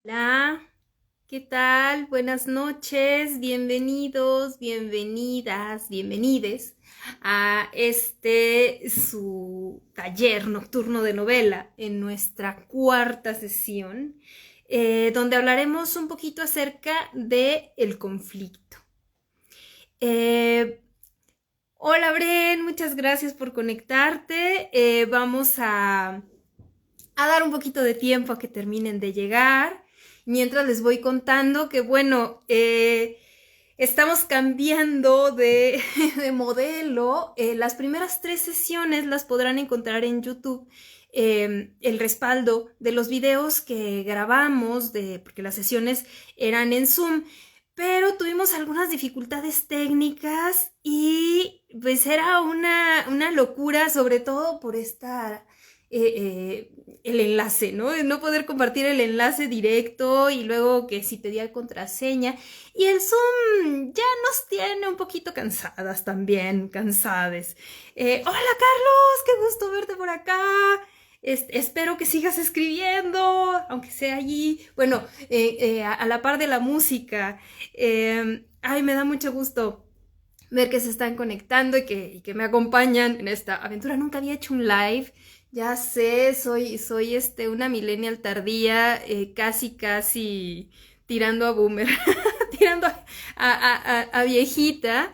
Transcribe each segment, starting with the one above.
Hola, ¿qué tal? Buenas noches, bienvenidos, bienvenidas, bienvenides a su taller nocturno de novela en nuestra cuarta sesión, donde hablaremos un poquito acerca de el conflicto. Eh, Hola Bren, muchas gracias por conectarte. Vamos a dar un poquito de tiempo a que terminen de llegar. Mientras les voy contando que, bueno, estamos cambiando de modelo. Las primeras 3 sesiones las podrán encontrar en YouTube. El respaldo de los videos que grabamos, porque las sesiones eran en Zoom, pero tuvimos algunas dificultades técnicas y pues era una locura, sobre todo por el enlace, ¿no? No poder compartir el enlace directo y luego que si pedía contraseña. Y el Zoom ya nos tiene un poquito cansadas también, cansades. Hola Carlos, qué gusto verte por acá. Espero que sigas escribiendo, aunque sea allí, bueno, a la par de la música. Ay, me da mucho gusto ver que se están conectando y que me acompañan en esta aventura. Nunca había hecho un live. Ya sé, soy una millennial tardía, casi tirando a boomer, tirando a viejita.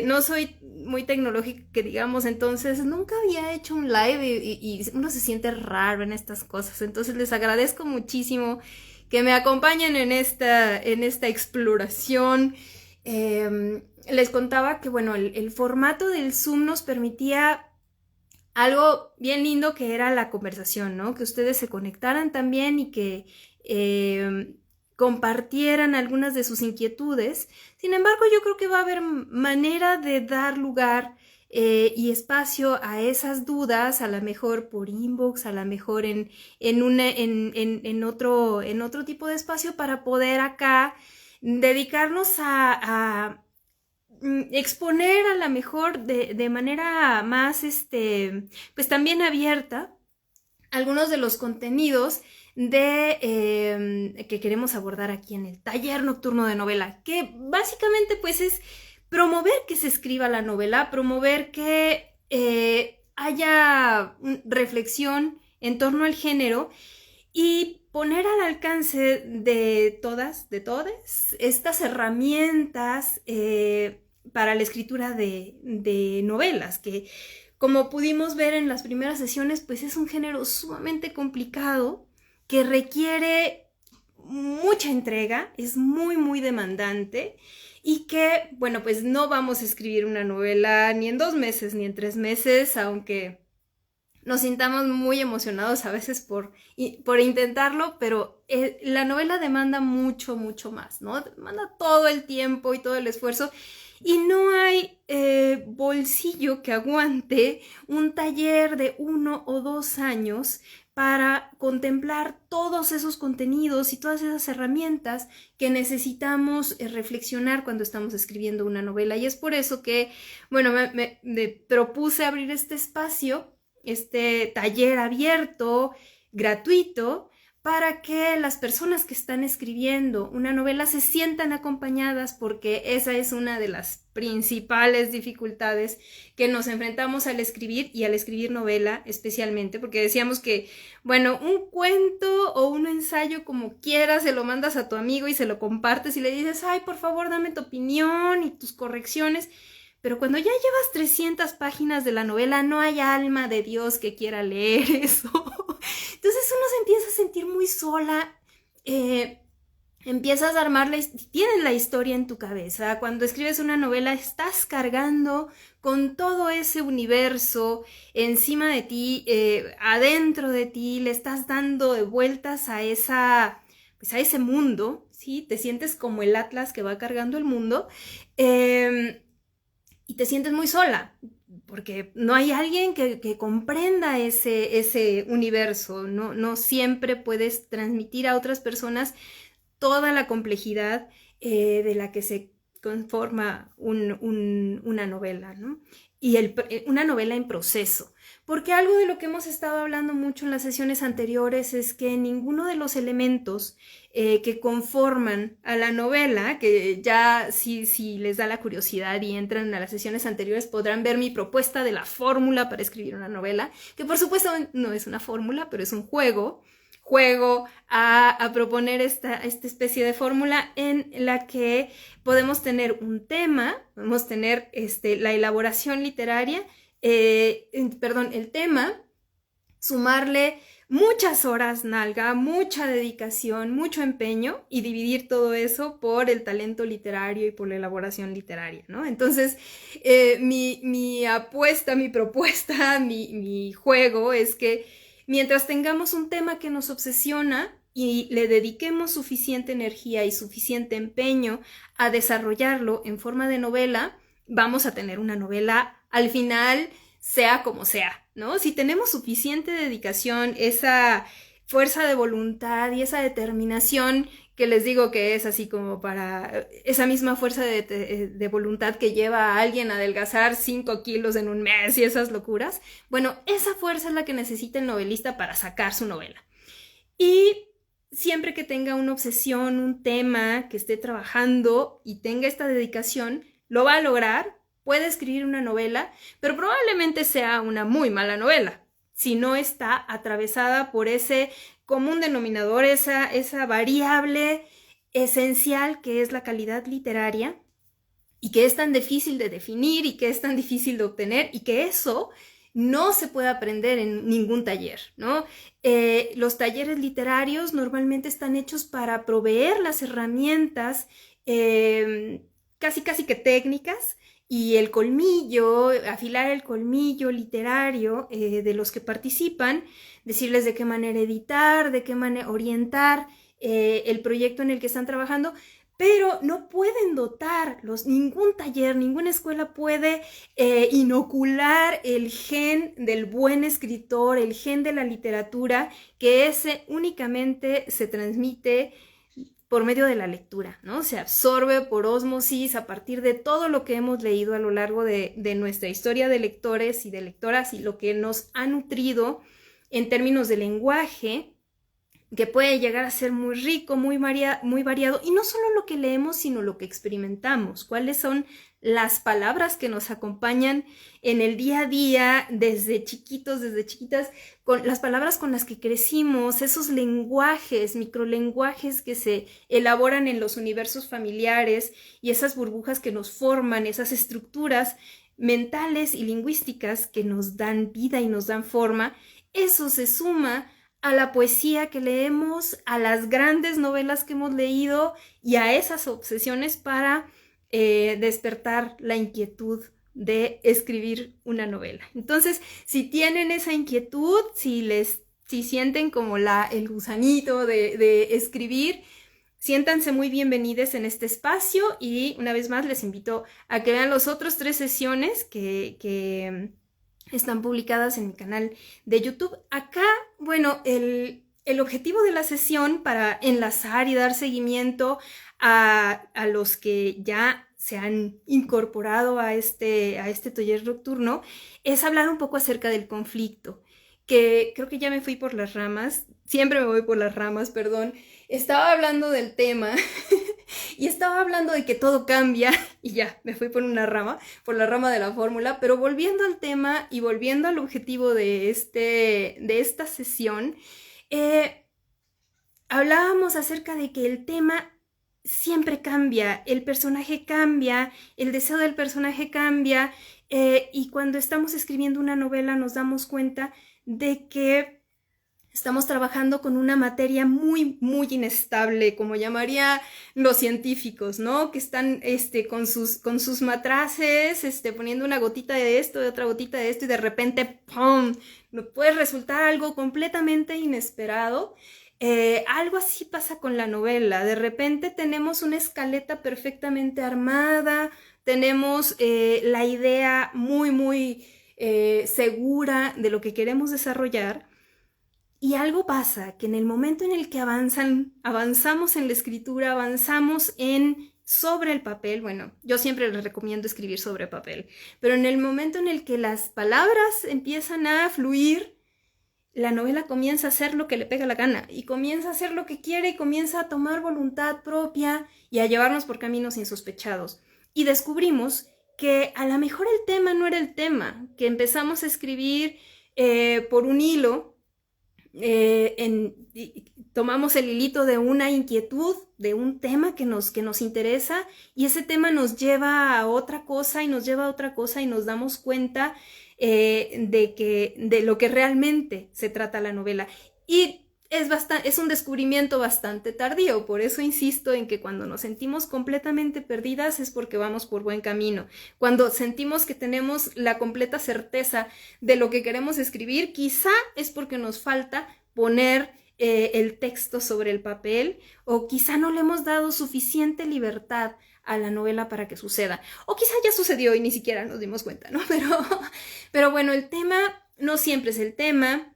No soy muy tecnológica, que digamos, entonces nunca había hecho un live y uno se siente raro en estas cosas. Entonces les agradezco muchísimo que me acompañen en esta exploración. Les contaba que, bueno, el formato del Zoom nos permitía algo bien lindo, que era la conversación, ¿no? Que ustedes se conectaran también y que compartieran algunas de sus inquietudes. Sin embargo, yo creo que va a haber manera de dar lugar y espacio a esas dudas, a lo mejor por inbox, a lo mejor en otro tipo de espacio, para poder acá dedicarnos a exponer a lo mejor de manera más, pues también abierta, algunos de los contenidos que queremos abordar aquí en el taller nocturno de novela, que básicamente pues es promover que se escriba la novela, promover que haya reflexión en torno al género y poner al alcance de todas estas herramientas para la escritura de novelas, que como pudimos ver en las primeras sesiones, pues es un género sumamente complicado que requiere mucha entrega, es muy demandante y que, bueno, pues no vamos a escribir una novela ni en 2 meses ni en 3 meses, aunque nos sintamos muy emocionados a veces por intentarlo, pero la novela demanda mucho más, ¿no? Demanda todo el tiempo y todo el esfuerzo, y no hay bolsillo que aguante un taller de 1 o 2 años para contemplar todos esos contenidos y todas esas herramientas que necesitamos reflexionar cuando estamos escribiendo una novela. Y es por eso que, bueno, me propuse abrir este espacio, este taller abierto, gratuito, para que las personas que están escribiendo una novela se sientan acompañadas, porque esa es una de las principales dificultades que nos enfrentamos al escribir, y al escribir novela especialmente, porque decíamos que, bueno, un cuento o un ensayo como quieras, se lo mandas a tu amigo y se lo compartes y le dices, ay, por favor, dame tu opinión y tus correcciones. Pero cuando ya llevas 300 páginas de la novela, no hay alma de Dios que quiera leer eso. Entonces uno se empieza a sentir muy sola. Empiezas a tienes la historia en tu cabeza. Cuando escribes una novela, estás cargando con todo ese universo encima de ti, adentro de ti, le estás dando de vueltas pues a ese mundo, ¿sí? Te sientes como el Atlas que va cargando el mundo. Y te sientes muy sola, porque no hay alguien que comprenda ese universo. No siempre puedes transmitir a otras personas toda la complejidad de la que se conforma una novela, ¿no? y una novela en proceso. Porque algo de lo que hemos estado hablando mucho en las sesiones anteriores es que ninguno de los elementos que conforman a la novela, que ya si les da la curiosidad y entran a las sesiones anteriores podrán ver mi propuesta de la fórmula para escribir una novela, que por supuesto no es una fórmula, pero es un juego a proponer esta especie de fórmula en la que podemos tener un tema, podemos tener la elaboración literaria, el tema, sumarle muchas horas nalga, mucha dedicación, mucho empeño y dividir todo eso por el talento literario y por la elaboración literaria, ¿no? Entonces, mi apuesta, mi propuesta, mi juego es que mientras tengamos un tema que nos obsesiona y le dediquemos suficiente energía y suficiente empeño a desarrollarlo en forma de novela, vamos a tener una novela al final, sea como sea, ¿no? Si tenemos suficiente dedicación, esa fuerza de voluntad y esa determinación que les digo que es así como para esa misma fuerza de voluntad que lleva a alguien a adelgazar 5 kilos en un mes y esas locuras, bueno, esa fuerza es la que necesita el novelista para sacar su novela. Y siempre que tenga una obsesión, un tema que esté trabajando y tenga esta dedicación, lo va a lograr. Puede escribir una novela, pero probablemente sea una muy mala novela, si no está atravesada por ese común denominador, esa variable esencial que es la calidad literaria y que es tan difícil de definir y que es tan difícil de obtener y que eso no se puede aprender en ningún taller, ¿no? Los talleres literarios normalmente están hechos para proveer las herramientas casi que técnicas y el colmillo, afilar el colmillo literario de los que participan, decirles de qué manera editar, de qué manera orientar el proyecto en el que están trabajando, pero no pueden dotarlos, ningún taller, ninguna escuela puede inocular el gen del buen escritor, el gen de la literatura, que ese únicamente se transmite por medio de la lectura, ¿no? Se absorbe por ósmosis a partir de todo lo que hemos leído a lo largo de nuestra historia de lectores y de lectoras y lo que nos ha nutrido en términos de lenguaje, que puede llegar a ser muy rico, muy variado, y no solo lo que leemos, sino lo que experimentamos. ¿Cuáles son las palabras que nos acompañan en el día a día, desde chiquitos, desde chiquitas, con las palabras con las que crecimos, esos lenguajes, microlenguajes que se elaboran en los universos familiares y esas burbujas que nos forman, esas estructuras mentales y lingüísticas que nos dan vida y nos dan forma? Eso se suma a la poesía que leemos, a las grandes novelas que hemos leído y a esas obsesiones para despertar la inquietud de escribir una novela. Entonces, si tienen esa inquietud, si sienten como el gusanito de escribir, siéntanse muy bienvenidos en este espacio y una vez más les invito a que vean las otras 3 sesiones que están publicadas en mi canal de YouTube. Acá, bueno, el objetivo de la sesión para enlazar y dar seguimiento a los que ya se han incorporado a este taller nocturno es hablar un poco acerca del conflicto, que creo que ya me fui por las ramas, siempre me voy por las ramas, perdón. Estaba hablando del tema y estaba hablando de que todo cambia y ya, me fui por la rama de la fórmula, pero volviendo al tema y volviendo al objetivo de esta sesión, hablábamos acerca de que el tema siempre cambia, el personaje cambia, el deseo del personaje cambia, y cuando estamos escribiendo una novela nos damos cuenta de que estamos trabajando con una materia muy, muy inestable, como llamarían los científicos, ¿no? Que están con sus matraces, poniendo una gotita de esto, de otra gotita de esto, y de repente, ¡pum!, puede resultar algo completamente inesperado. Algo así pasa con la novela. De repente tenemos una escaleta perfectamente armada, tenemos la idea muy, muy segura de lo que queremos desarrollar, y algo pasa, que en el momento en el que avanzamos en la escritura, avanzamos en sobre el papel, bueno, yo siempre les recomiendo escribir sobre papel, pero en el momento en el que las palabras empiezan a fluir, la novela comienza a hacer lo que le pega la gana y comienza a hacer lo que quiere y comienza a tomar voluntad propia y a llevarnos por caminos insospechados. Y descubrimos que a lo mejor el tema no era el tema, que empezamos a escribir por un hilo, tomamos el hilito de una inquietud, de un tema que nos interesa, y ese tema nos lleva a otra cosa y nos lleva a otra cosa y nos damos cuenta de lo que realmente se trata la novela. Y es un descubrimiento bastante tardío, por eso insisto en que cuando nos sentimos completamente perdidas es porque vamos por buen camino. Cuando sentimos que tenemos la completa certeza de lo que queremos escribir, quizá es porque nos falta poner el texto sobre el papel, o quizá no le hemos dado suficiente libertad a la novela para que suceda, o quizá ya sucedió y ni siquiera nos dimos cuenta, ¿no? Pero bueno, el tema no siempre es el tema,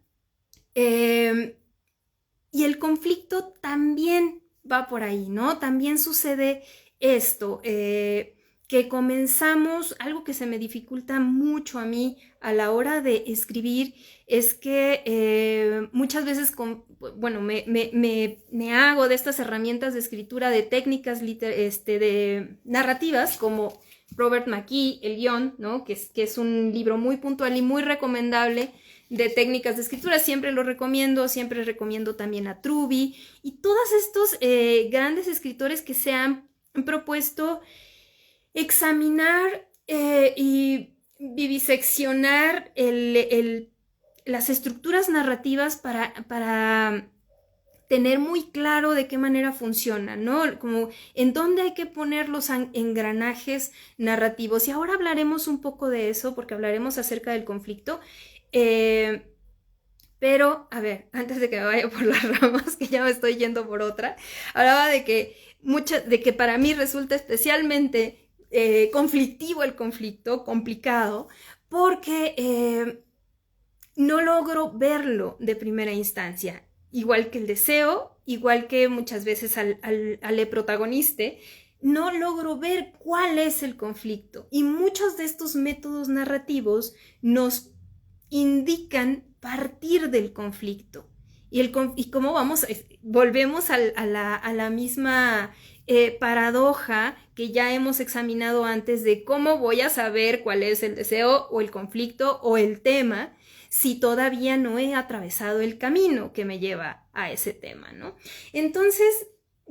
y el conflicto también va por ahí, ¿no? También sucede esto, que comenzamos, algo que se me dificulta mucho a mí a la hora de escribir, es que muchas veces, me hago de estas herramientas de escritura, de técnicas de narrativas, como Robert McKee, El guión, ¿no? que es un libro muy puntual y muy recomendable de técnicas de escritura. Siempre recomiendo también a Truby y todos estos grandes escritores que se han propuesto examinar y viviseccionar las estructuras narrativas para tener muy claro de qué manera funcionan, ¿no? Como en dónde hay que poner los engranajes narrativos. Y ahora hablaremos un poco de eso, porque hablaremos acerca del conflicto. Pero, a ver, antes de que me vaya por las ramas, que ya me estoy yendo por otra, hablaba de que para mí resulta especialmente conflictivo el conflicto, complicado, porque no logro verlo de primera instancia. Igual que el deseo, igual que muchas veces al protagonista, no logro ver cuál es el conflicto. Y muchos de estos métodos narrativos nos indican partir del conflicto. Y cómo volvemos a la misma paradoja que ya hemos examinado antes, de cómo voy a saber cuál es el deseo o el conflicto o el tema si todavía no he atravesado el camino que me lleva a ese tema, ¿no? Entonces,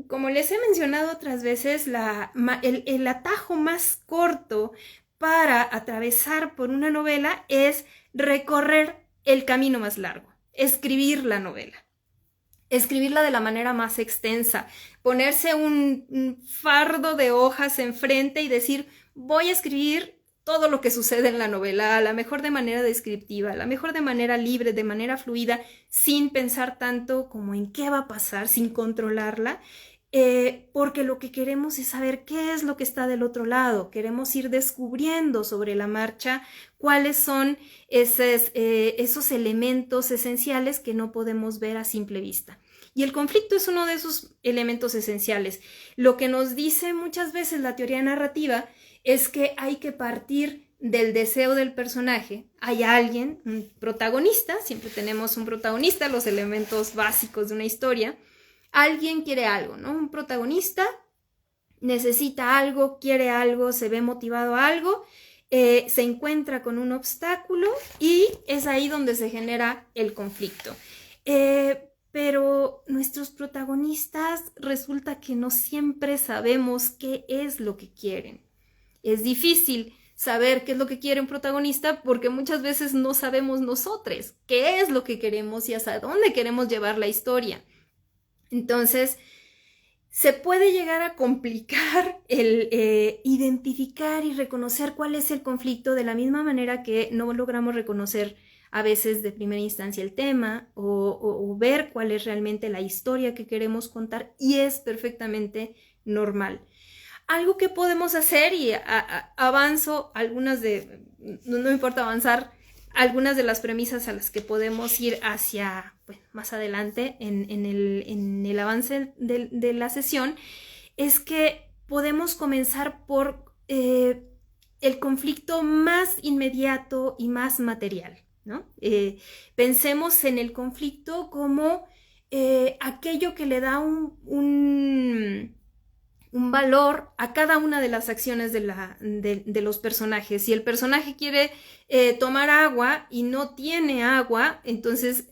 como les he mencionado otras veces, el atajo más corto para atravesar por una novela es recorrer el camino más largo, escribir la novela. Escribirla de la manera más extensa, ponerse un fardo de hojas enfrente y decir, voy a escribir todo lo que sucede en la novela, a lo mejor de manera descriptiva, a lo mejor de manera libre, de manera fluida, sin pensar tanto como en qué va a pasar, sin controlarla, porque lo que queremos es saber qué es lo que está del otro lado. Queremos ir descubriendo sobre la marcha cuáles son esos elementos esenciales que no podemos ver a simple vista. Y el conflicto es uno de esos elementos esenciales. Lo que nos dice muchas veces la teoría narrativa es que hay que partir del deseo del personaje. Hay alguien, un protagonista, siempre tenemos un protagonista, los elementos básicos de una historia. Alguien quiere algo, ¿no? Un protagonista necesita algo, quiere algo, se ve motivado a algo, se encuentra con un obstáculo y es ahí donde se genera el conflicto. Pero nuestros protagonistas resulta que no siempre sabemos qué es lo que quieren. Es difícil saber qué es lo que quiere un protagonista porque muchas veces no sabemos nosotros qué es lo que queremos y hasta dónde queremos llevar la historia. Entonces, se puede llegar a complicar el identificar y reconocer cuál es el conflicto, de la misma manera que no logramos reconocer a veces de primera instancia el tema o ver cuál es realmente la historia que queremos contar, y es perfectamente normal. Algo que podemos hacer, y avanzo no importa avanzar algunas de las premisas a las que podemos ir hacia más adelante en el avance de la sesión, es que podemos comenzar por el conflicto más inmediato y más material, ¿no? Pensemos en el conflicto como aquello que le da un valor a cada una de las acciones de los personajes. Si el personaje quiere tomar agua y no tiene agua, entonces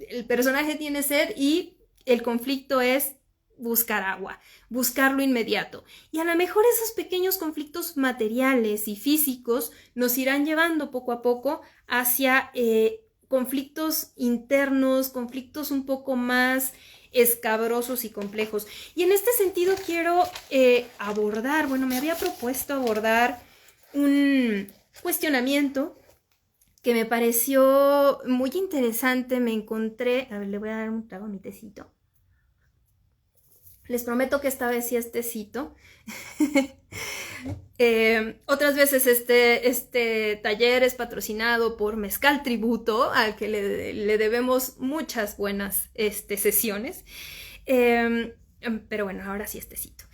el personaje tiene sed y el conflicto es buscar agua, buscar lo inmediato. Y a lo mejor esos pequeños conflictos materiales y físicos nos irán llevando poco a poco hacia conflictos internos, conflictos un poco más escabrosos y complejos. Y en este sentido quiero abordar, bueno, me había propuesto abordar un cuestionamiento que me pareció muy interesante. Me encontré, a ver, le voy a dar un trago a mi tecito. Les prometo que esta vez sí es tecito. Otras veces este taller es patrocinado por Mezcal Tributo, al que le debemos muchas buenas sesiones. Pero bueno, ahora sí es tecito.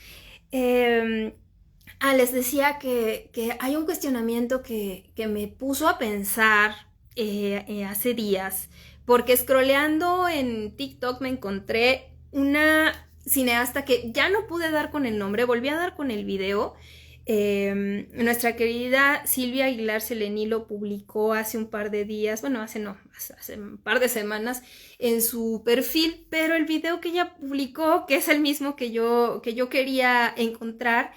Les decía que hay un cuestionamiento que me puso a pensar hace días, porque scrolleando en TikTok me encontré una cineasta que ya no pude dar con el nombre, volví a dar con el video. Nuestra querida Silvia Aguilar Selení lo publicó hace un par de días, bueno, hace un par de semanas en su perfil, pero el video que ella publicó, que es el mismo que yo quería encontrar,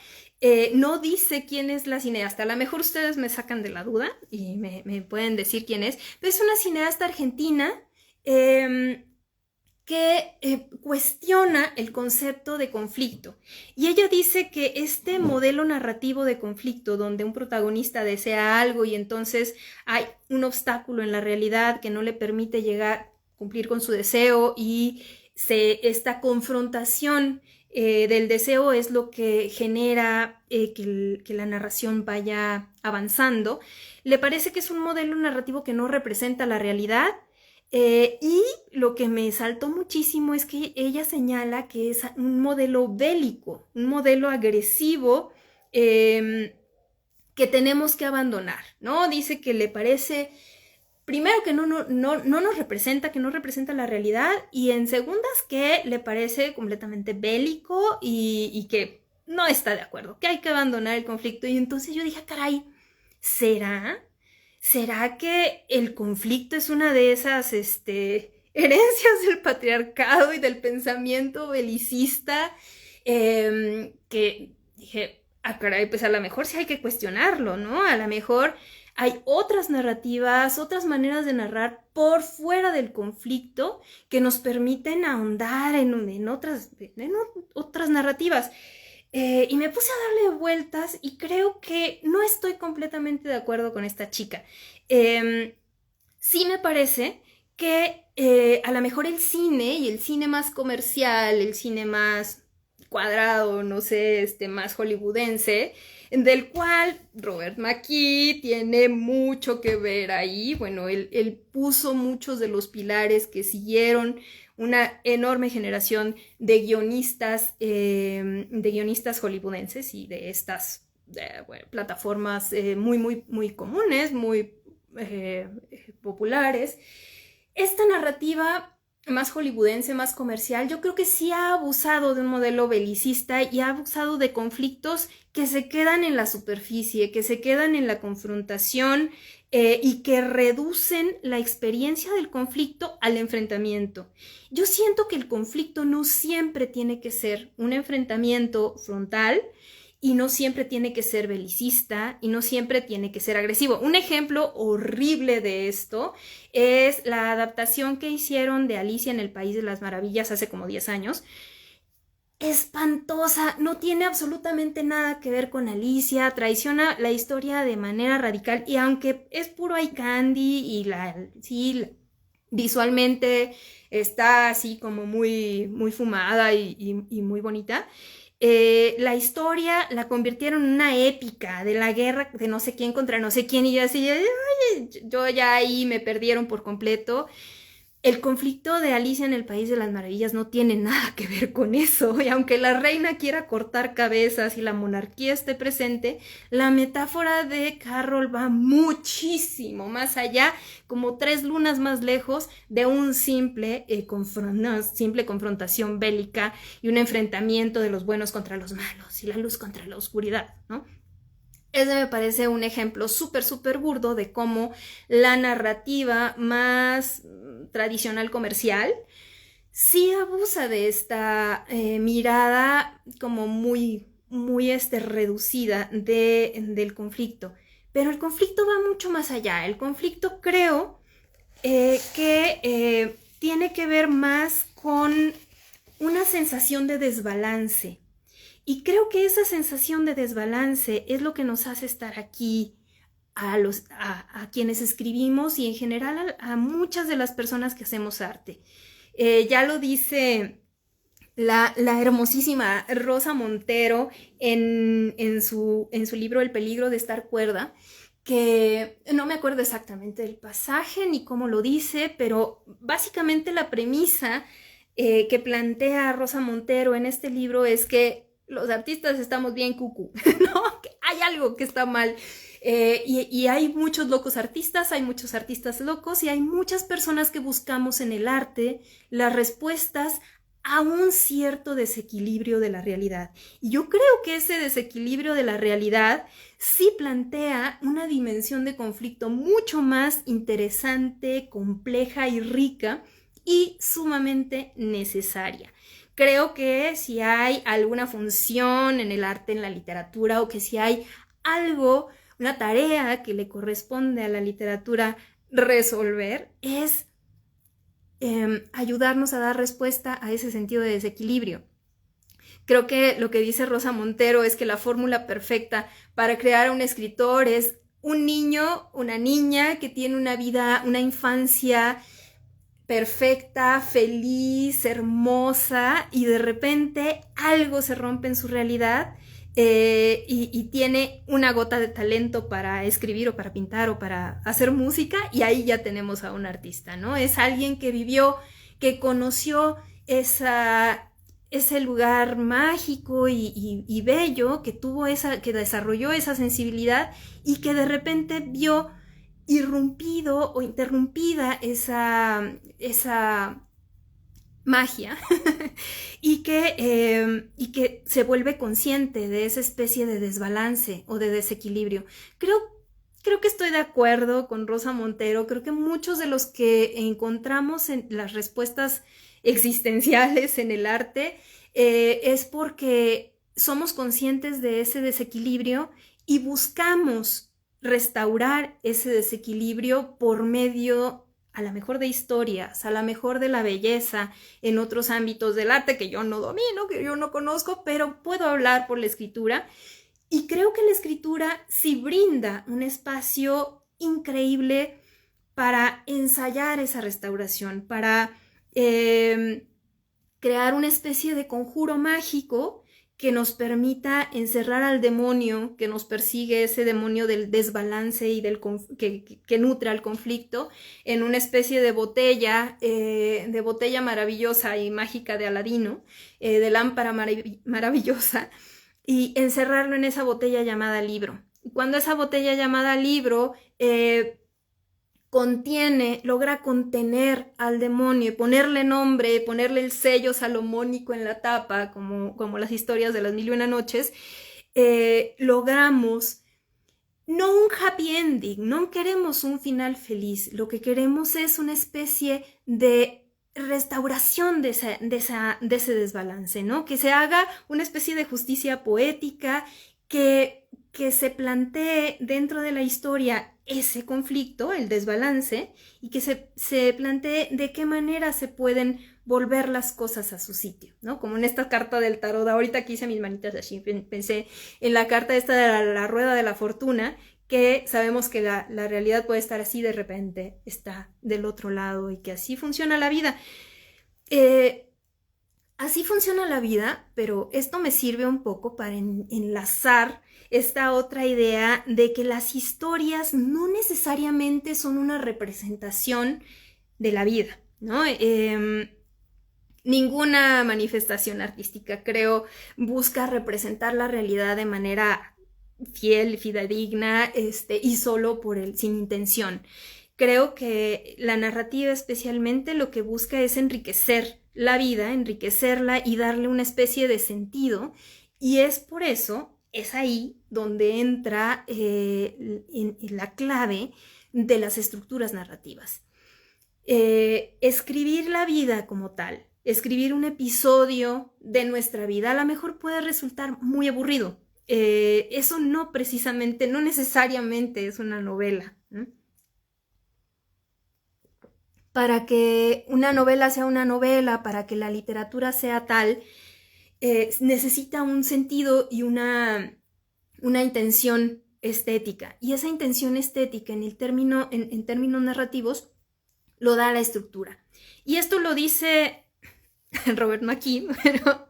no dice quién es la cineasta. A lo mejor ustedes me sacan de la duda y me pueden decir quién es, pero es una cineasta argentina que cuestiona el concepto de conflicto. Y ella dice que este modelo narrativo de conflicto, donde un protagonista desea algo y entonces hay un obstáculo en la realidad que no le permite cumplir con su deseo, y esta confrontación del deseo es lo que genera que la narración vaya avanzando. Le parece que es un modelo narrativo que no representa la realidad. Y lo que me saltó muchísimo es que ella señala que es un modelo bélico, un modelo agresivo que tenemos que abandonar, ¿no? Dice que le parece, primero, que no nos representa, que no representa la realidad, y en segundas que le parece completamente bélico y que no está de acuerdo, que hay que abandonar el conflicto. Y entonces yo dije, caray, ¿Será que el conflicto es una de esas herencias del patriarcado y del pensamiento belicista? Que dije, caray, pues a lo mejor sí hay que cuestionarlo, ¿no? A lo mejor hay otras narrativas, otras maneras de narrar por fuera del conflicto que nos permiten ahondar en otras narrativas. Y me puse a darle vueltas y creo que no estoy completamente de acuerdo con esta chica. Sí me parece que a lo mejor el cine, y el cine más comercial, el cine más cuadrado, no sé, más hollywoodense, del cual Robert McKee tiene mucho que ver ahí. Bueno, él puso muchos de los pilares que siguieron una enorme generación de guionistas hollywoodenses y de estas plataformas muy comunes, muy populares. Esta narrativa más hollywoodense, más comercial, yo creo que sí ha abusado de un modelo belicista y ha abusado de conflictos que se quedan en la superficie, que se quedan en la confrontación y que reducen la experiencia del conflicto al enfrentamiento. Yo siento que el conflicto no siempre tiene que ser un enfrentamiento frontal, y no siempre tiene que ser belicista, y no siempre tiene que ser agresivo. Un ejemplo horrible de esto es la adaptación que hicieron de Alicia en el País de las Maravillas hace como 10 años. Espantosa, no tiene absolutamente nada que ver con Alicia, traiciona la historia de manera radical, y aunque es puro eye candy y visualmente está así como muy fumada y muy bonita, la historia la convirtieron en una épica de la guerra de no sé quién contra no sé quién, y yo así, yo ya ahí me perdieron por completo. El conflicto de Alicia en el País de las Maravillas no tiene nada que ver con eso, y aunque la reina quiera cortar cabezas y la monarquía esté presente, la metáfora de Carroll va muchísimo más allá, como 3 lunas más lejos de una simple confrontación bélica y un enfrentamiento de los buenos contra los malos y la luz contra la oscuridad, ¿no? Ese me parece un ejemplo súper burdo de cómo la narrativa más tradicional comercial sí abusa de esta mirada como muy reducida del conflicto. Pero el conflicto va mucho más allá. El conflicto creo que tiene que ver más con una sensación de desbalance. Y creo que esa sensación de desbalance es lo que nos hace estar aquí a quienes escribimos y en general a muchas de las personas que hacemos arte. Ya lo dice la hermosísima Rosa Montero en su libro El peligro de estar cuerda, que no me acuerdo exactamente del pasaje ni cómo lo dice, pero básicamente la premisa que plantea Rosa Montero en este libro es que los artistas estamos bien cucú, ¿no? Que hay algo que está mal. Y hay muchos locos artistas, hay muchos artistas locos y hay muchas personas que buscamos en el arte las respuestas a un cierto desequilibrio de la realidad. Y yo creo que ese desequilibrio de la realidad sí plantea una dimensión de conflicto mucho más interesante, compleja y rica y sumamente necesaria. Creo que si hay alguna función en el arte, en la literatura, o que si hay algo, una tarea que le corresponde a la literatura resolver, es ayudarnos a dar respuesta a ese sentido de desequilibrio. Creo que lo que dice Rosa Montero es que la fórmula perfecta para crear a un escritor es un niño, una niña que tiene una vida, una infancia perfecta, feliz, hermosa, y de repente algo se rompe en su realidad y tiene una gota de talento para escribir o para pintar o para hacer música, y ahí ya tenemos a un artista, ¿no? Es alguien que vivió, que conoció ese lugar mágico y bello, que que desarrolló esa sensibilidad y que de repente vio irrumpido o interrumpida esa magia y que se vuelve consciente de esa especie de desbalance o de desequilibrio. Creo que estoy de acuerdo con Rosa Montero. Creo que muchos de los que encontramos en las respuestas existenciales en el arte es porque somos conscientes de ese desequilibrio y buscamos restaurar ese desequilibrio por medio a lo mejor de historias, a lo mejor de la belleza en otros ámbitos del arte que yo no domino, que yo no conozco, pero puedo hablar por la escritura. Y creo que la escritura sí brinda un espacio increíble para ensayar esa restauración, para crear una especie de conjuro mágico que nos permita encerrar al demonio que nos persigue, ese demonio del desbalance y que nutre al conflicto, en una especie de botella maravillosa y mágica de Aladino, de lámpara maravillosa, y encerrarlo en esa botella llamada libro. Cuando esa botella llamada libro logra contener al demonio, ponerle nombre, ponerle el sello salomónico en la tapa, como las historias de las 1001 noches, logramos no un happy ending, no queremos un final feliz, lo que queremos es una especie de restauración de ese desbalance, ¿no? Que se haga una especie de justicia poética, que se plantee dentro de la historia ese conflicto, el desbalance, y que se plantee de qué manera se pueden volver las cosas a su sitio, ¿no? Como en esta carta del tarot, ahorita que hice mis manitas así, pensé en la carta esta de la rueda de la fortuna, que sabemos que la realidad puede estar así, de repente está del otro lado, y que así funciona la vida. Así funciona la vida, pero esto me sirve un poco para enlazar esta otra idea de que las historias no necesariamente son una representación de la vida, ¿no? Ninguna manifestación artística, creo, busca representar la realidad de manera fiel, fidedigna, y solo sin intención. Creo que la narrativa especialmente lo que busca es enriquecer la vida, enriquecerla y darle una especie de sentido, y es por eso, es ahí donde entra en la clave de las estructuras narrativas. Escribir la vida como tal, escribir un episodio de nuestra vida, a lo mejor puede resultar muy aburrido. Eso no precisamente, no necesariamente es una novela, ¿no? Para que una novela sea una novela, para que la literatura sea tal, necesita un sentido y una intención estética. Y esa intención estética en términos narrativos lo da la estructura. Y esto lo dice Robert McKee, pero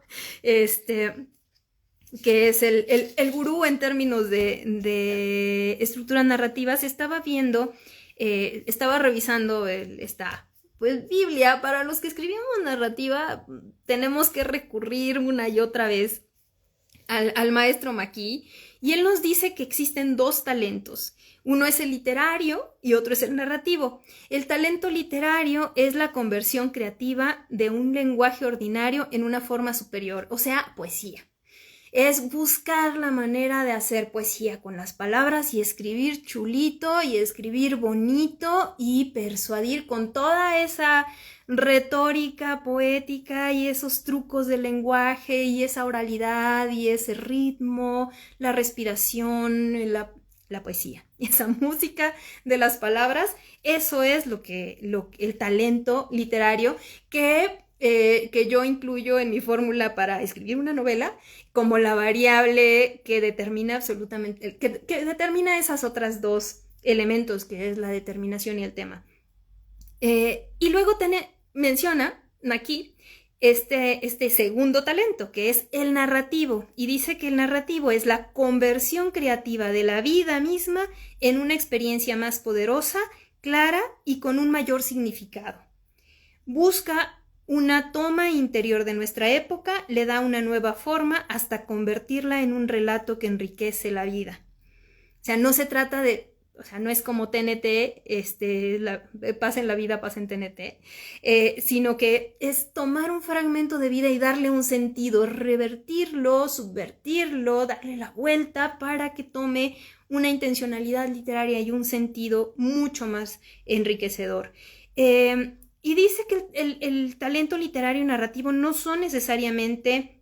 que es el gurú en términos de estructuras narrativas. Estaba viendo, estaba revisando esta Biblia. Para los que escribimos narrativa, tenemos que recurrir una y otra vez al maestro McKee, y él nos dice que existen dos talentos. Uno es el literario y otro es el narrativo. El talento literario es la conversión creativa de un lenguaje ordinario en una forma superior, o sea, poesía. Es buscar la manera de hacer poesía con las palabras y escribir chulito y escribir bonito y persuadir con toda esa retórica poética y esos trucos del lenguaje y esa oralidad y ese ritmo, la respiración, la poesía y esa música de las palabras. Eso es el talento literario que yo incluyo en mi fórmula para escribir una novela como la variable que determina absolutamente, que determina esas otras dos elementos, que es la determinación y el tema. Y luego menciona McKee este segundo talento, que es el narrativo, y dice que el narrativo es la conversión creativa de la vida misma en una experiencia más poderosa, clara y con un mayor significado. Busca una toma interior de nuestra época, le da una nueva forma hasta convertirla en un relato que enriquece la vida. O sea, no se trata de, o sea, no es como TNT, pasa en la vida, pasa en TNT, sino que es tomar un fragmento de vida y darle un sentido, revertirlo, subvertirlo, darle la vuelta para que tome una intencionalidad literaria y un sentido mucho más enriquecedor. Y dice que el talento literario y narrativo no son necesariamente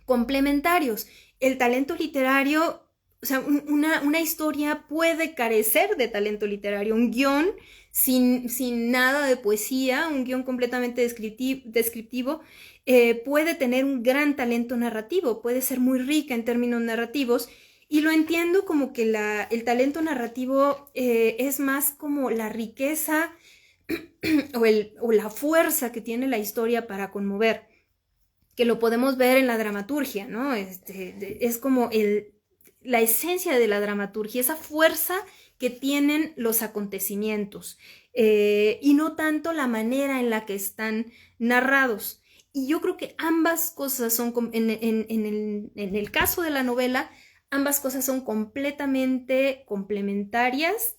complementarios. El talento literario, o sea, una historia puede carecer de talento literario. Un guión sin nada de poesía, un guión completamente descriptivo, puede tener un gran talento narrativo, puede ser muy rica en términos narrativos. Y lo entiendo como que el talento narrativo es más como la riqueza o la fuerza que tiene la historia para conmover, que lo podemos ver en la dramaturgia, ¿no? Es como la esencia de la dramaturgia, esa fuerza que tienen los acontecimientos, y no tanto la manera en la que están narrados. Y yo creo que ambas cosas son, en el caso de la novela, ambas cosas son completamente complementarias,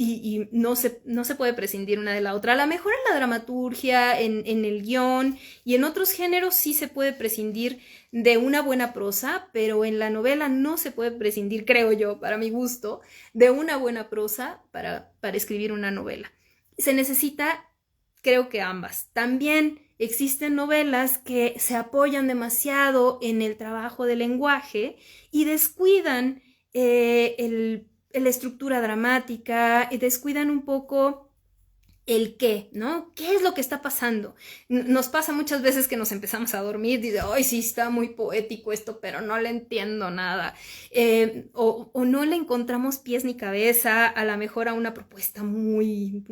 y no se puede prescindir una de la otra. A lo mejor en la dramaturgia, en el guión y en otros géneros sí se puede prescindir de una buena prosa, pero en la novela no se puede prescindir, creo yo, para mi gusto, de una buena prosa para escribir una novela. Se necesita, creo que ambas. También existen novelas que se apoyan demasiado en el trabajo del lenguaje y descuidan la estructura dramática, y descuidan un poco el qué, ¿no? ¿Qué es lo que está pasando? Nos pasa muchas veces que nos empezamos a dormir y de, ay, sí, está muy poético esto, pero no le entiendo nada. O no le encontramos pies ni cabeza, a lo mejor a una propuesta muy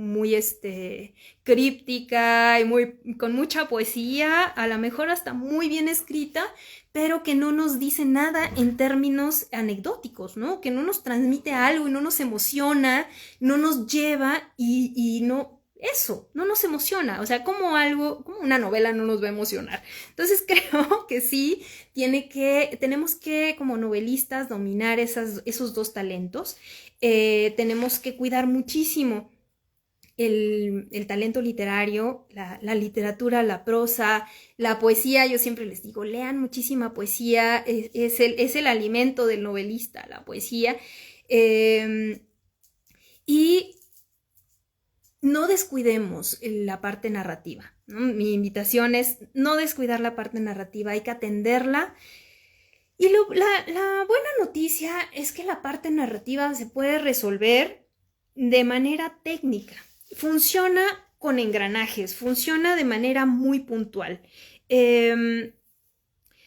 críptica y con mucha poesía, a lo mejor hasta muy bien escrita, pero que no nos dice nada en términos anecdóticos, ¿no? Que no nos transmite algo y no nos emociona, no nos lleva y no eso, no nos emociona. O sea, como una novela no nos va a emocionar. Entonces creo que sí, tenemos que como novelistas dominar esos dos talentos. Tenemos que cuidar muchísimo el talento literario, la literatura, la prosa, la poesía. Yo siempre les digo, lean muchísima poesía, es el alimento del novelista, la poesía. Y no descuidemos la parte narrativa, ¿no? Mi invitación es no descuidar la parte narrativa, hay que atenderla. Y la buena noticia es que la parte narrativa se puede resolver de manera técnica. Funciona con engranajes, funciona de manera muy puntual.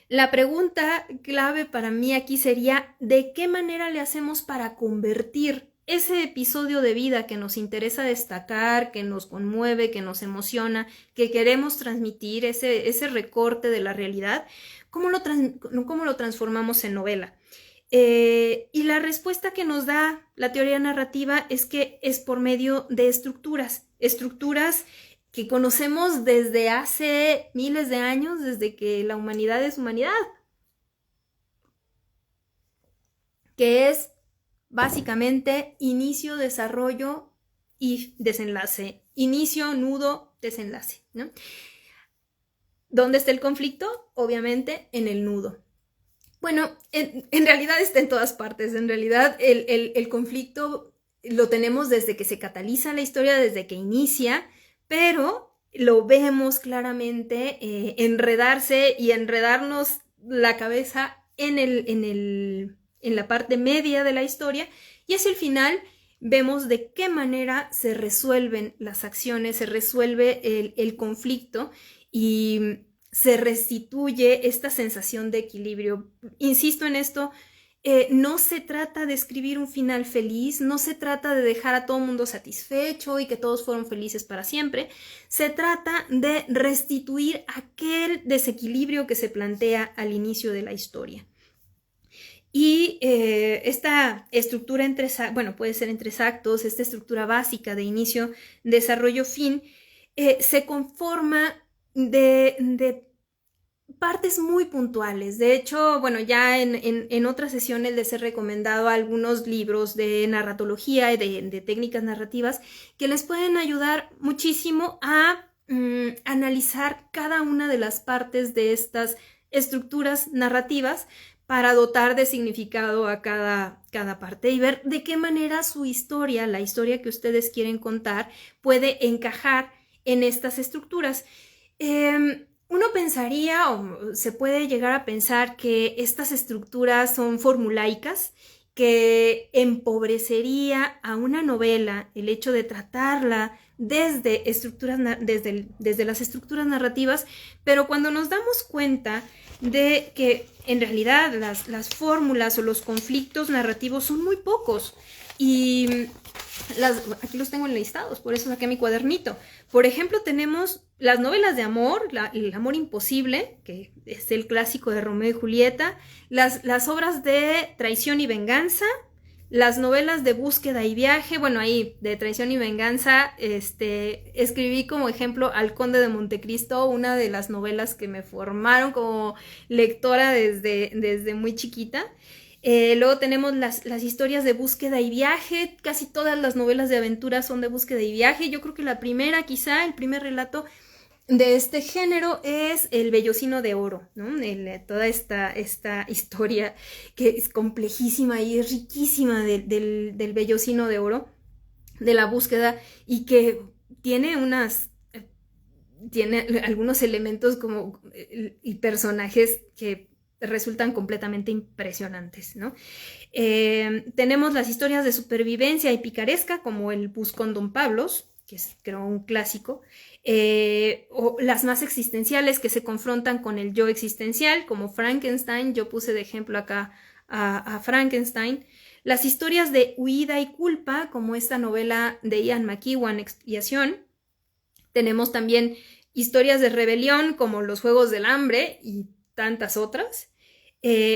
La pregunta clave para mí aquí sería, ¿de qué manera le hacemos para convertir ese episodio de vida que nos interesa destacar, que nos conmueve, que nos emociona, que queremos transmitir, ese recorte de la realidad, cómo lo transformamos en novela? Y la respuesta que nos da la teoría narrativa es que es por medio de estructuras que conocemos desde hace miles de años, desde que la humanidad es humanidad, que es básicamente inicio, desarrollo y desenlace. Inicio, nudo, desenlace, ¿no? ¿Dónde está el conflicto? Obviamente en el nudo. Bueno, en realidad está en todas partes. En realidad el conflicto lo tenemos desde que se cataliza la historia, desde que inicia, pero lo vemos claramente enredarse y enredarnos la cabeza en la parte media de la historia, y hacia el final vemos de qué manera se resuelven las acciones, se resuelve el conflicto y se restituye esta sensación de equilibrio. Insisto en esto, no se trata de escribir un final feliz, no se trata de dejar a todo el mundo satisfecho y que todos fueron felices para siempre. Se trata de restituir aquel desequilibrio que se plantea al inicio de la historia. Y esta estructura puede ser en 3 actos, esta estructura básica de inicio, desarrollo, fin, se conforma de partes muy puntuales. De hecho, bueno, ya en otras sesiones les he recomendado algunos libros de narratología y de técnicas narrativas que les pueden ayudar muchísimo a analizar cada una de las partes de estas estructuras narrativas para dotar de significado a cada parte y ver de qué manera su historia, la historia que ustedes quieren contar, puede encajar en estas estructuras. Uno pensaría, o se puede llegar a pensar, que estas estructuras son formulaicas, que empobrecería a una novela el hecho de tratarla desde las estructuras narrativas, pero cuando nos damos cuenta de que en realidad las fórmulas o los conflictos narrativos son muy pocos, y aquí los tengo enlistados, por eso saqué mi cuadernito. Por ejemplo, tenemos las novelas de amor, el amor imposible, que es el clásico de Romeo y Julieta, las obras de traición y venganza, las novelas de búsqueda y viaje. Bueno, ahí de traición y venganza escribí como ejemplo al Conde de Montecristo, una de las novelas que me formaron como lectora desde muy chiquita. Luego tenemos las historias de búsqueda y viaje. Casi todas las novelas de aventura son de búsqueda y viaje. Yo creo que el primer relato de este género es El Vellocino de Oro, ¿no? Toda esta historia que es complejísima y es riquísima del Vellocino de Oro, de la búsqueda, y que tiene algunos elementos como y personajes que resultan completamente impresionantes, ¿no? Tenemos las historias de supervivencia y picaresca, como El Buscón Don Pablos, que es, creo, un clásico, o las más existenciales, que se confrontan con el yo existencial, como Frankenstein. Yo puse de ejemplo acá a Frankenstein. Las historias de huida y culpa, como esta novela de Ian McEwan, Expiación. Tenemos también historias de rebelión, como Los Juegos del Hambre y tantas otras.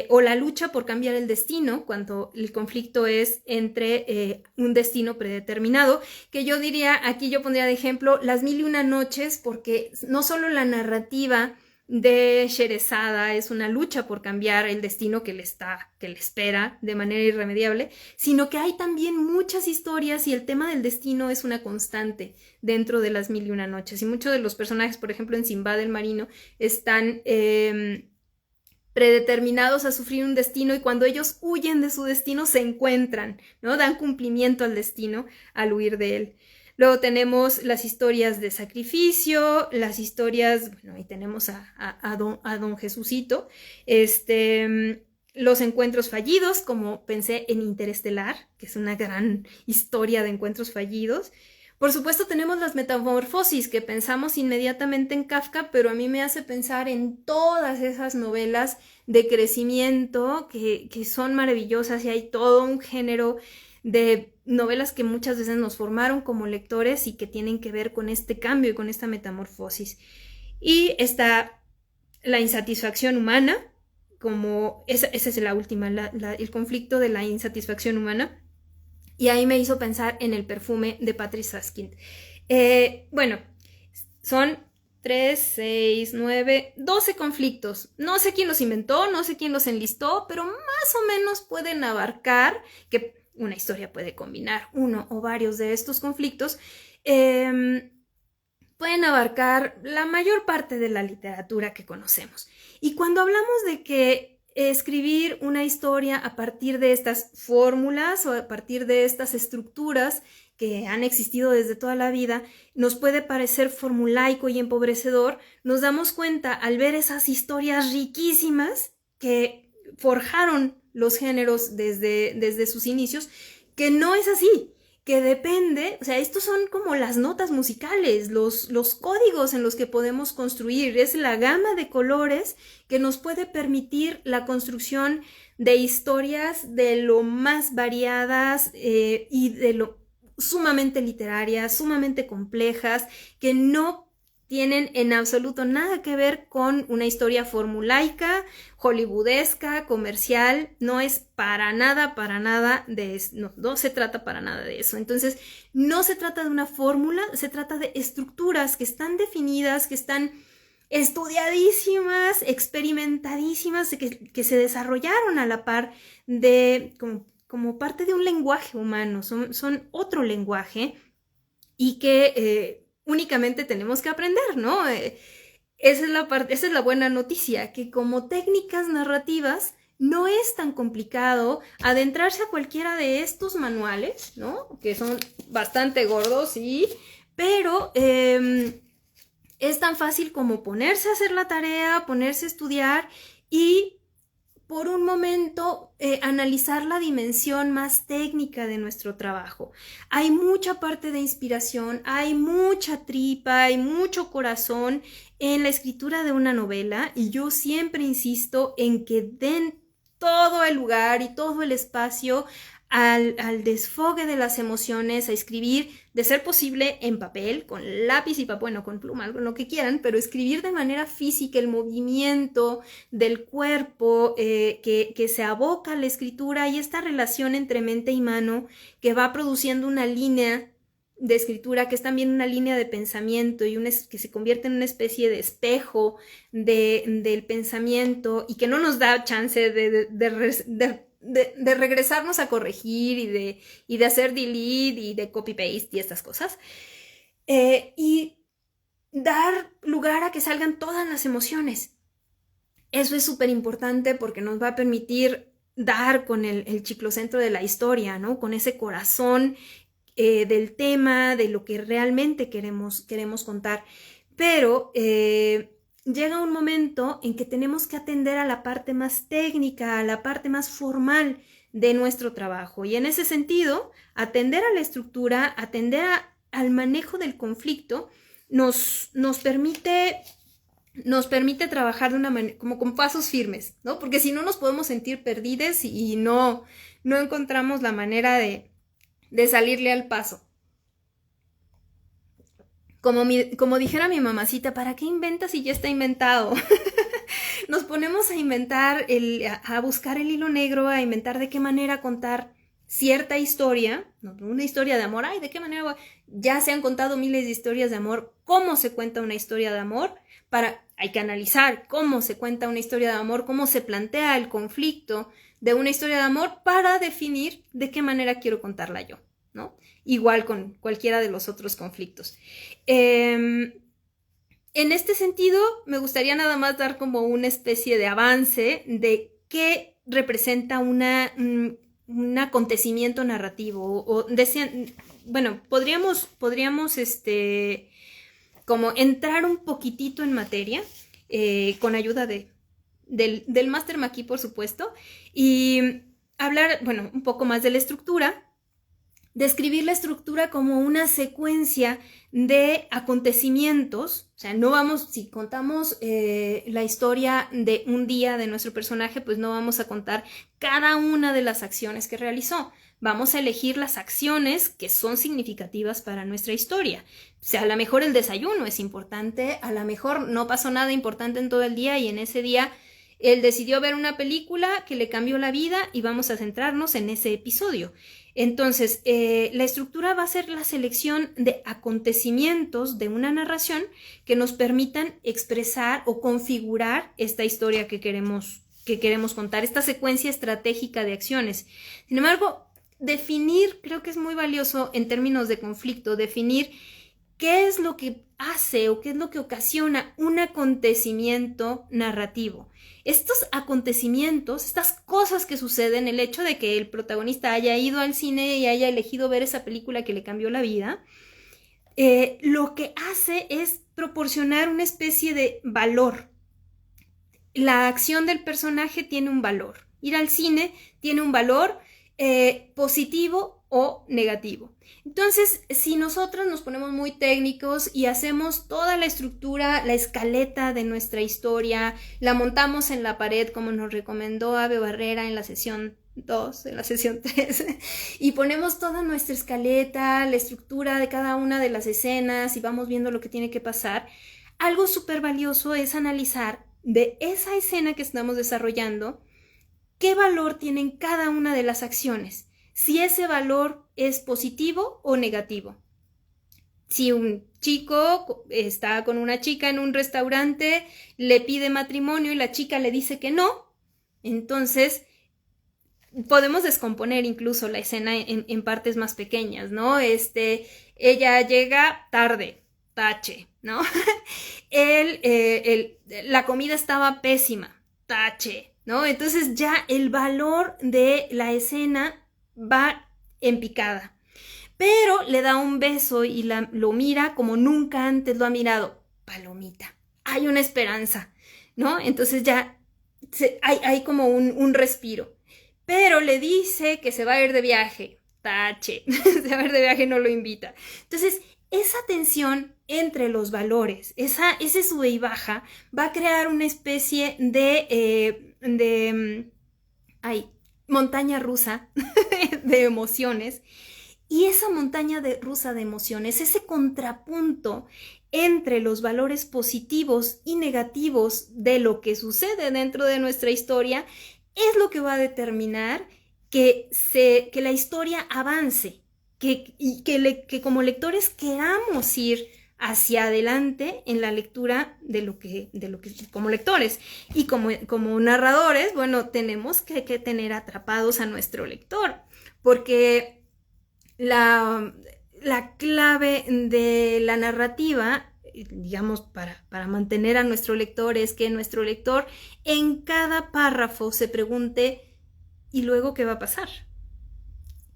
o la lucha por cambiar el destino, cuando el conflicto es entre un destino predeterminado, que yo diría, aquí yo pondría de ejemplo Las Mil y Una Noches, porque no solo la narrativa de Sherezada es una lucha por cambiar el destino que le espera de manera irremediable, sino que hay también muchas historias y el tema del destino es una constante dentro de Las Mil y Una Noches. Y muchos de los personajes, por ejemplo, en Sinbad el Marino, están predeterminados a sufrir un destino y cuando ellos huyen de su destino se encuentran, ¿no? Dan cumplimiento al destino al huir de él. Luego tenemos las historias de sacrificio, las historias, bueno, ahí tenemos a don Jesucito, los encuentros fallidos, como pensé en Interestelar, que es una gran historia de encuentros fallidos. Por supuesto tenemos las metamorfosis, que pensamos inmediatamente en Kafka, pero a mí me hace pensar en todas esas novelas de crecimiento que son maravillosas y hay todo un género de novelas que muchas veces nos formaron como lectores y que tienen que ver con este cambio y con esta metamorfosis. Y está la insatisfacción humana, como esa es la última, el conflicto de la insatisfacción humana. Y ahí me hizo pensar en El perfume de Patrick Süskind. Bueno, son 3, 6, 9, 12 conflictos. No sé quién los inventó, no sé quién los enlistó, pero más o menos pueden abarcar, que una historia puede combinar uno o varios de estos conflictos, pueden abarcar la mayor parte de la literatura que conocemos. Y cuando hablamos de que escribir una historia a partir de estas fórmulas o a partir de estas estructuras que han existido desde toda la vida, nos puede parecer formulaico y empobrecedor, nos damos cuenta al ver esas historias riquísimas que forjaron los géneros desde sus inicios, que no es así, que depende, o sea, estos son como las notas musicales, los códigos en los que podemos construir, es la gama de colores que nos puede permitir la construcción de historias de lo más variadas y de lo sumamente literarias, sumamente complejas, que no tienen en absoluto nada que ver con una historia formulaica, hollywoodesca, comercial, no es para nada de eso, no se trata para nada de eso. Entonces, no se trata de una fórmula, se trata de estructuras que están definidas, que están estudiadísimas, experimentadísimas, que se desarrollaron a la par de, como parte de un lenguaje humano, son otro lenguaje y que únicamente tenemos que aprender, ¿no? Esa es la buena noticia, que como técnicas narrativas no es tan complicado adentrarse a cualquiera de estos manuales, ¿no? Que son bastante gordos, sí, pero es tan fácil como ponerse a hacer la tarea, ponerse a estudiar y por un momento analizar la dimensión más técnica de nuestro trabajo. Hay mucha parte de inspiración, hay mucha tripa, hay mucho corazón en la escritura de una novela y yo siempre insisto en que den todo el lugar y todo el espacio al desfogue de las emociones, a escribir, de ser posible, en papel, con lápiz y papel, bueno, con pluma, con lo que quieran, pero escribir de manera física el movimiento del cuerpo que se aboca a la escritura y esta relación entre mente y mano que va produciendo una línea de escritura que es también una línea de pensamiento y que se convierte en una especie de espejo del pensamiento y que no nos da chance de regresarnos a corregir y de hacer delete y de copy-paste y estas cosas. Y dar lugar a que salgan todas las emociones. Eso es súper importante porque nos va a permitir dar con el chiclocentro de la historia, ¿no? Con ese corazón del tema, de lo que realmente queremos contar. Pero llega un momento en que tenemos que atender a la parte más técnica, a la parte más formal de nuestro trabajo. Y en ese sentido, atender a la estructura, atender al manejo del conflicto, nos permite trabajar de una manera, como con pasos firmes, ¿no? Porque si no nos podemos sentir perdidas y no encontramos la manera de salirle al paso. Como dijera mi mamacita, ¿para qué inventas si ya está inventado? nos ponemos a inventar, a buscar el hilo negro, a inventar de qué manera contar cierta historia, ¿no? Una historia de amor, ay, ¿de qué manera? Ya se han contado miles de historias de amor, ¿cómo se cuenta una historia de amor? Hay que analizar cómo se cuenta una historia de amor, cómo se plantea el conflicto de una historia de amor para definir de qué manera quiero contarla yo, ¿no? Igual con cualquiera de los otros conflictos. En este sentido, me gustaría nada más dar como una especie de avance de qué representa un acontecimiento narrativo. O decían, bueno, podríamos como entrar un poquitito en materia, con ayuda del Máster Maki, por supuesto, y hablar, bueno, un poco más de la estructura. Describir la estructura como una secuencia de acontecimientos. O sea, no vamos, si contamos la historia de un día de nuestro personaje, pues no vamos a contar cada una de las acciones que realizó. Vamos a elegir las acciones que son significativas para nuestra historia. O sea, a lo mejor el desayuno es importante, a lo mejor no pasó nada importante en todo el día y en ese día él decidió ver una película que le cambió la vida y vamos a centrarnos en ese episodio. Entonces, la estructura va a ser la selección de acontecimientos de una narración que nos permitan expresar o configurar esta historia que queremos contar, esta secuencia estratégica de acciones. Sin embargo, definir, creo que es muy valioso en términos de conflicto, definir qué es lo que hace o qué es lo que ocasiona un acontecimiento narrativo. Estos acontecimientos, estas cosas que suceden, el hecho de que el protagonista haya ido al cine y haya elegido ver esa película que le cambió la vida, lo que hace es proporcionar una especie de valor. La acción del personaje tiene un valor. Ir al cine tiene un valor positivo o negativo. Entonces, si nosotros nos ponemos muy técnicos y hacemos toda la estructura, la escaleta de nuestra historia, la montamos en la pared como nos recomendó Ave Barrera en la sesión 2, en la sesión 3, y ponemos toda nuestra escaleta, la estructura de cada una de las escenas y vamos viendo lo que tiene que pasar, algo súper valioso es analizar de esa escena que estamos desarrollando, qué valor tienen cada una de las acciones. Si ese valor es positivo o negativo. Si un chico está con una chica en un restaurante, le pide matrimonio y la chica le dice que no, entonces podemos descomponer incluso la escena en partes más pequeñas, ¿no? Ella llega tarde, tache, ¿no? La comida estaba pésima, tache, ¿no? Entonces ya el valor de la escena va en picada, pero le da un beso y lo mira como nunca antes lo ha mirado, palomita, hay una esperanza, ¿no? Entonces ya hay como un respiro, pero le dice que se va a ir de viaje, tache, se va a ir de viaje y no lo invita. Entonces esa tensión entre los valores, ese sube y baja, va a crear una especie de montaña rusa de emociones, y esa montaña rusa de emociones, ese contrapunto entre los valores positivos y negativos de lo que sucede dentro de nuestra historia, es lo que va a determinar que la historia avance, que como lectores queramos ir hacia adelante en la lectura de lo que como lectores y como narradores, bueno, tenemos que tener atrapados a nuestro lector, porque la clave de la narrativa, digamos, para mantener a nuestro lector, es que nuestro lector en cada párrafo se pregunte, ¿y luego qué va a pasar?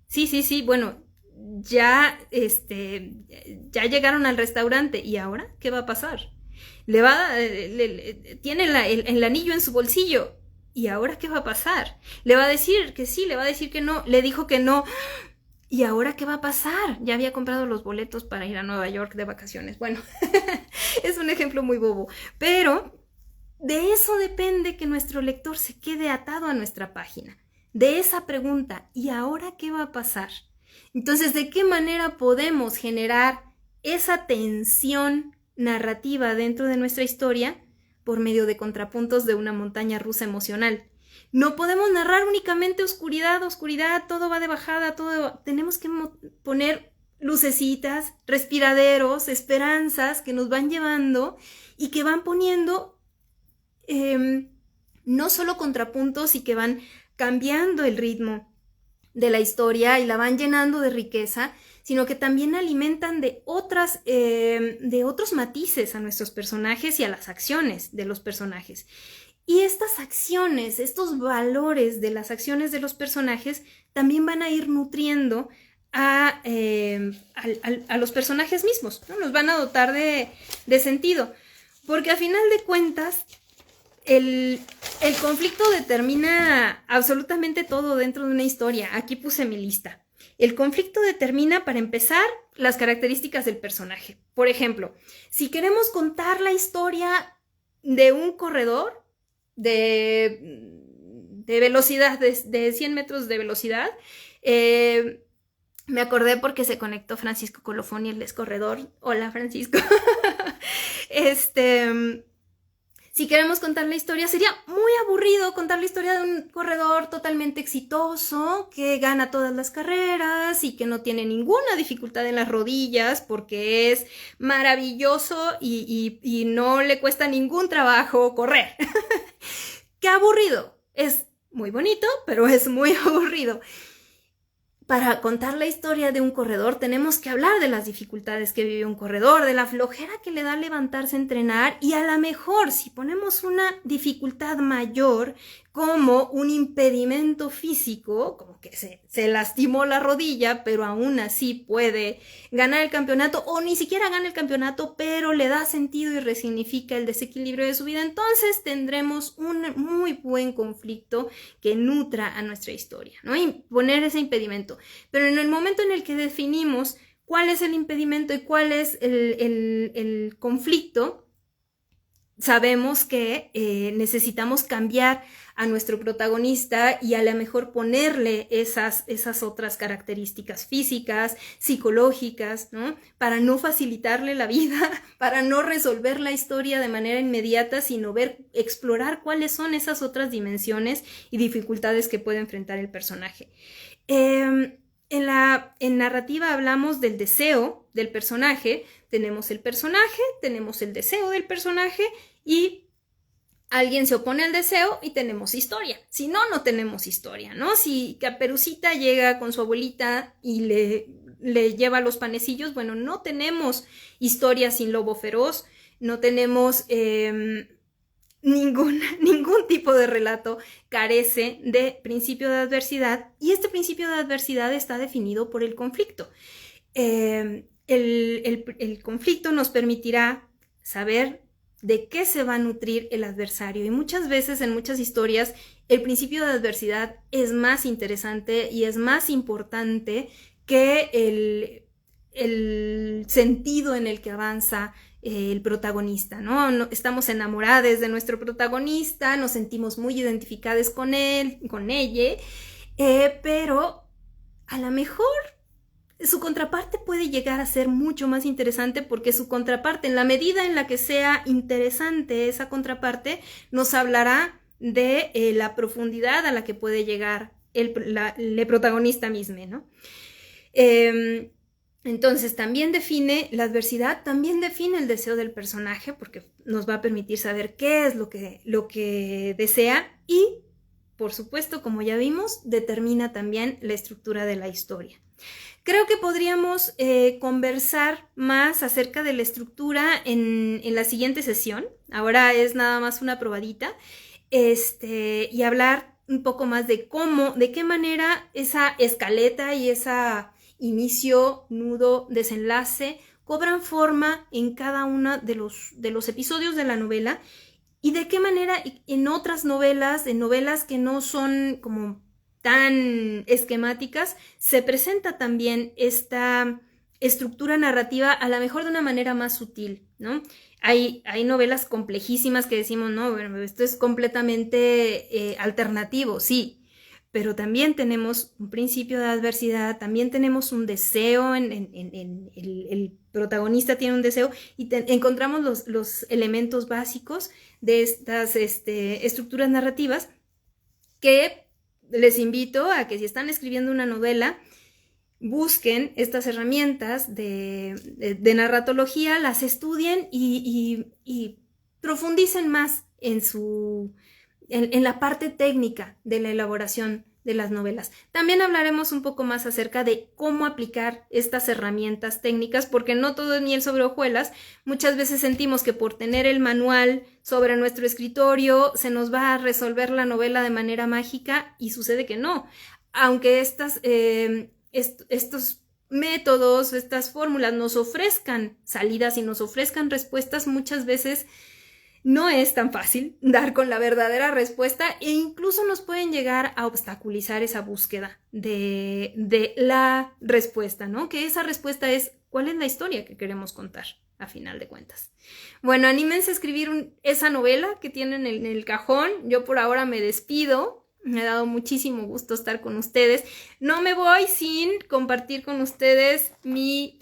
Sí, bueno, ya llegaron al restaurante, ¿y ahora qué va a pasar? Tiene el anillo en su bolsillo, ¿y ahora qué va a pasar? Le va a decir que sí, le va a decir que no, le dijo que no, ¿y ahora qué va a pasar? Ya había comprado los boletos para ir a Nueva York de vacaciones. Bueno, es un ejemplo muy bobo, pero de eso depende que nuestro lector se quede atado a nuestra página, de esa pregunta, ¿y ahora qué va a pasar? Entonces, ¿de qué manera podemos generar esa tensión narrativa dentro de nuestra historia? por medio de contrapuntos de una montaña rusa emocional. No podemos narrar únicamente oscuridad, todo va de bajada, tenemos que poner lucecitas, respiraderos, esperanzas que nos van llevando y que van poniendo no solo contrapuntos y que van cambiando el ritmo de la historia y la van llenando de riqueza, sino que también alimentan de otros matices a nuestros personajes y a las acciones de los personajes. Y estas acciones, estos valores de las acciones de los personajes también van a ir nutriendo a los personajes mismos, ¿no? Nos van a dotar de sentido, porque a final de cuentas el conflicto determina absolutamente todo dentro de una historia. Aquí puse mi lista. El conflicto determina, para empezar, las características del personaje. Por ejemplo, si queremos contar la historia de un corredor de velocidad, de 100 metros de velocidad, me acordé porque se conectó Francisco Colofoni, el corredor. Hola, Francisco. Si queremos contar la historia, sería muy aburrido contar la historia de un corredor totalmente exitoso, que gana todas las carreras y que no tiene ninguna dificultad en las rodillas porque es maravilloso y no le cuesta ningún trabajo correr. ¡Qué aburrido! Es muy bonito, pero es muy aburrido. Para contar la historia de un corredor tenemos que hablar de las dificultades que vive un corredor, de la flojera que le da levantarse a entrenar, y a lo mejor si ponemos una dificultad mayor como un impedimento físico, como que se lastimó la rodilla, pero aún así puede ganar el campeonato, o ni siquiera gana el campeonato, pero le da sentido y resignifica el desequilibrio de su vida, entonces tendremos un muy buen conflicto que nutra a nuestra historia, ¿no? Y poner ese impedimento. Pero en el momento en el que definimos cuál es el impedimento y cuál es el conflicto, sabemos que necesitamos cambiar a nuestro protagonista y a lo mejor ponerle esas otras características físicas, psicológicas, ¿no? Para no facilitarle la vida, para no resolver la historia de manera inmediata, sino explorar cuáles son esas otras dimensiones y dificultades que puede enfrentar el personaje. En narrativa hablamos del deseo del personaje, tenemos el personaje, tenemos el deseo del personaje y alguien se opone al deseo y tenemos historia. Si no, no tenemos historia, ¿no? Si Caperucita llega con su abuelita y le lleva los panecillos, bueno, no tenemos historia sin Lobo Feroz, no tenemos ningún tipo de relato carece de principio de adversidad, y este principio de adversidad está definido por el conflicto. El conflicto nos permitirá saber de qué se va a nutrir el adversario, y muchas veces en muchas historias el principio de adversidad es más interesante y es más importante que el sentido en el que avanza el protagonista, ¿no? Estamos enamorados de nuestro protagonista, nos sentimos muy identificados con él, con ella, pero a lo mejor su contraparte puede llegar a ser mucho más interesante, porque su contraparte, en la medida en la que sea interesante esa contraparte, nos hablará de la profundidad a la que puede llegar el protagonista mismo, ¿no? Entonces también define la adversidad, también define el deseo del personaje, porque nos va a permitir saber qué es lo que desea, y por supuesto, como ya vimos, determina también la estructura de la historia. Creo que podríamos conversar más acerca de la estructura en la siguiente sesión. Ahora es nada más una probadita, y hablar un poco más de qué manera esa escaleta y esa inicio, nudo, desenlace cobran forma en cada uno de los episodios de la novela, y de qué manera en otras novelas, en novelas que no son como tan esquemáticas, se presenta también esta estructura narrativa, a lo mejor de una manera más sutil, ¿no? Hay novelas complejísimas que decimos, no, bueno, esto es completamente alternativo, sí, pero también tenemos un principio de adversidad, también tenemos un deseo, el protagonista tiene un deseo y encontramos los elementos básicos de estas estructuras narrativas que les invito a que si están escribiendo una novela, busquen estas herramientas de narratología, las estudien y profundicen más en la parte técnica de la elaboración de las novelas. También hablaremos un poco más acerca de cómo aplicar estas herramientas técnicas, porque no todo es miel sobre hojuelas. Muchas veces sentimos que por tener el manual sobre nuestro escritorio se nos va a resolver la novela de manera mágica, y sucede que no. Aunque estos métodos, estas fórmulas nos ofrezcan salidas y nos ofrezcan respuestas, muchas veces no es tan fácil dar con la verdadera respuesta e incluso nos pueden llegar a obstaculizar esa búsqueda de la respuesta, ¿no? Que esa respuesta es ¿cuál es la historia que queremos contar a final de cuentas? Bueno, anímense a escribir esa novela que tienen en el cajón. Yo por ahora me despido. Me ha dado muchísimo gusto estar con ustedes. No me voy sin compartir con ustedes mi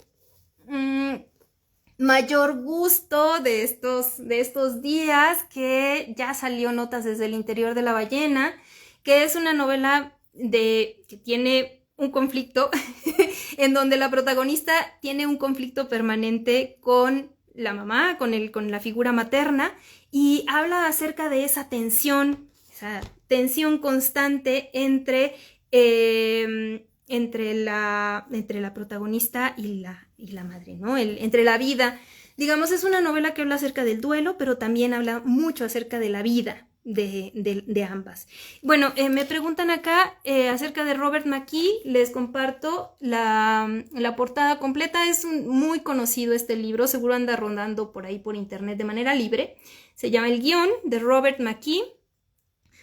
mayor gusto de estos días, que ya salió Notas desde el interior de la ballena, que es una novela que tiene un conflicto en donde la protagonista tiene un conflicto permanente con la mamá, con la figura materna, y habla acerca de esa tensión constante entre la protagonista y la madre, ¿no? Entre la vida. Digamos, es una novela que habla acerca del duelo, pero también habla mucho acerca de la vida de ambas. Bueno, me preguntan acá acerca de Robert McKee. Les comparto la portada completa. Es muy conocido este libro, seguro anda rondando por ahí por internet de manera libre. Se llama El guión, de Robert McKee.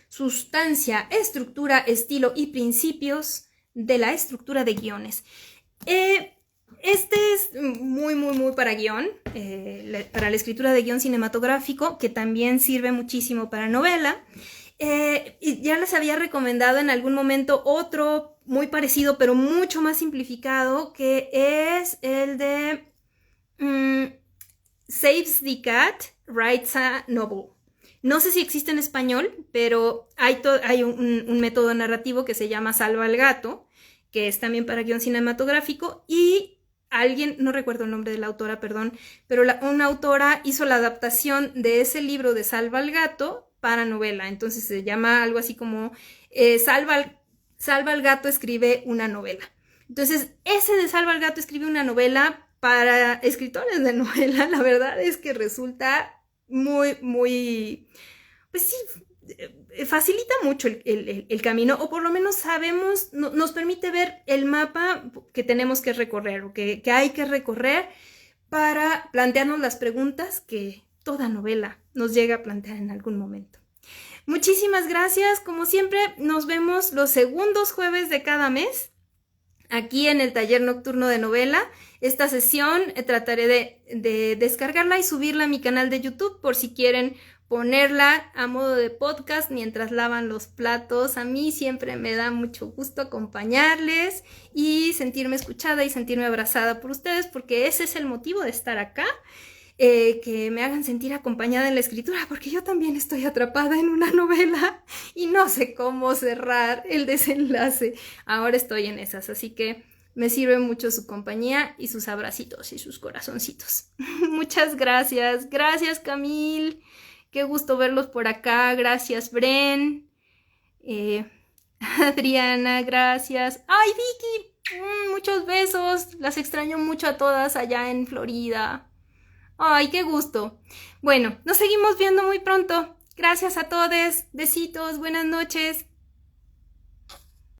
Sustancia, estructura, estilo y principios de la estructura de guiones. Este es muy, muy, muy para guión, para la escritura de guión cinematográfico, que también sirve muchísimo para novela. Y ya les había recomendado en algún momento otro muy parecido, pero mucho más simplificado, que es el de Saves the Cat, Writes a Novel. No sé si existe en español, pero hay un método narrativo que se llama Salva al gato, que es también para guión cinematográfico, y alguien, no recuerdo el nombre de la autora, perdón, pero una autora hizo la adaptación de ese libro de Salva al gato para novela. Entonces se llama algo así como Salva al gato escribe una novela. Entonces ese de Salva al gato escribe una novela para escritores de novela, la verdad es que resulta muy, muy, pues sí, facilita mucho el camino, o por lo menos sabemos, nos permite ver el mapa que tenemos que recorrer, o que hay que recorrer para plantearnos las preguntas que toda novela nos llega a plantear en algún momento. Muchísimas gracias, como siempre, nos vemos los segundos jueves de cada mes, aquí en el taller nocturno de novela. Esta sesión trataré de descargarla y subirla a mi canal de YouTube por si quieren ponerla a modo de podcast mientras lavan los platos. A mí siempre me da mucho gusto acompañarles y sentirme escuchada y sentirme abrazada por ustedes, porque ese es el motivo de estar acá, que me hagan sentir acompañada en la escritura, porque yo también estoy atrapada en una novela y no sé cómo cerrar el desenlace. Ahora estoy en esas, así que me sirve mucho su compañía y sus abracitos y sus corazoncitos. Muchas gracias. Gracias, Camille. Qué gusto verlos por acá. Gracias, Bren. Adriana, gracias. ¡Ay, Vicky! Muchos besos. Las extraño mucho a todas allá en Florida. ¡Ay, qué gusto! Bueno, nos seguimos viendo muy pronto. Gracias a todos. Besitos. Buenas noches.